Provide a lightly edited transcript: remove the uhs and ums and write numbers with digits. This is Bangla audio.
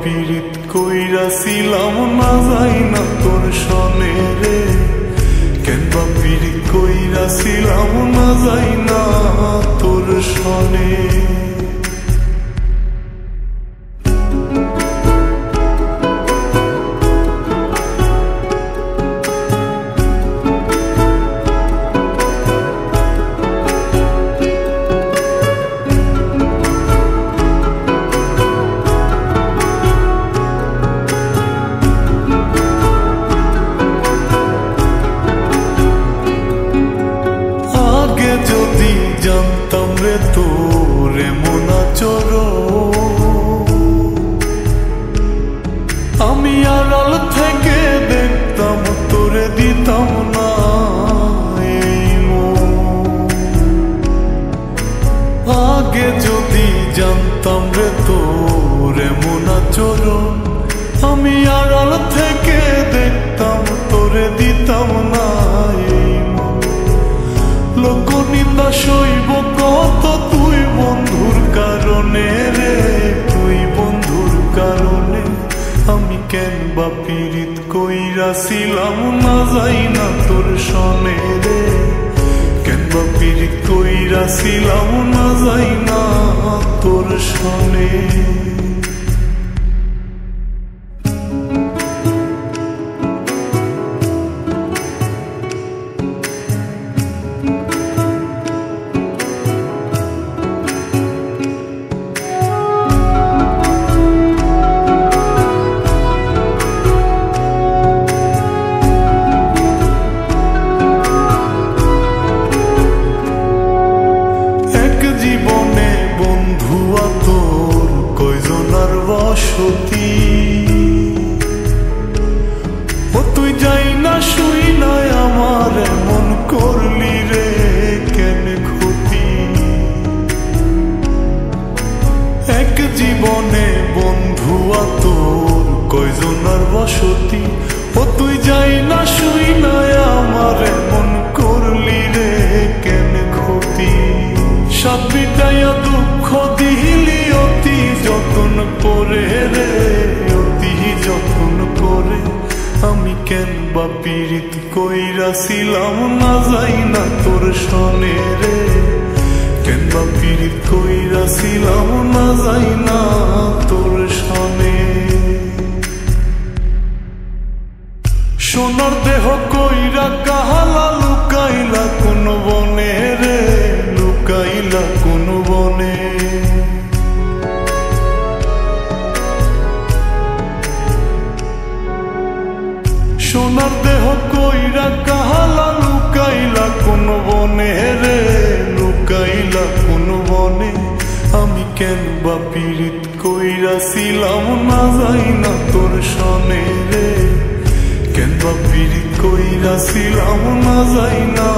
পীড়িত কইরাছিলাম না যাই না তোর সনে রে, কেন বা পীড়িত কইরাছিলাম না যাই না তোর সনে। যদি জানতাম রে তোর এমন আচরণ, আমি আড়াল থেকে দেখতাম তোরে দিতাম না এই মন। আগে যদি জানতাম রে তোর এমন আচরণ, আমি আড়াল থেকে দেখতাম তোরে দিতাম না এই মন। লোকনিন্দা সইব কত তুই বন্ধুর কারণে রে, তুই বন্ধুর কারণে। আমি কেন বা পীড়িত কইরাছিলাম না যাই না তোর সনে রে, কেন বা পীড়িত কইরাছিলাম না যাই না তোর সনে। ও তুই যাই না শুই নাই আমার এমন করলি রে কেন ক্ষতি। এক জীবনে বন্ধু তোর কয়জনার বসতি, ও তুই যাই না শুই নাই আমার এমন করলি রে কেন ক্ষতি। সব বিদায়া দুঃখ দিলি অতি যতন করে রে, অতি যতন করে। আমি কেন বা পীড়িত কইরাছিলাম না যাই না তোর সনে রে, কেন বা পীড়িত কইরাছিলাম না যাই না তোর সনে। সোনার দেহ কইরা কাহালা লুকাইলা কোন বনে রে, লুকাইলা কোন বনে। সোনার দেহ কইরা কাহালা লুকাইলা কোন বনে রে, লুকাইলা কোন বনে। আমি কেন বা পীড়িত কইরাছিলাম না যাই না তোর সনে রে, কেন বা পীড়িত কইরাছিলাম না যাই না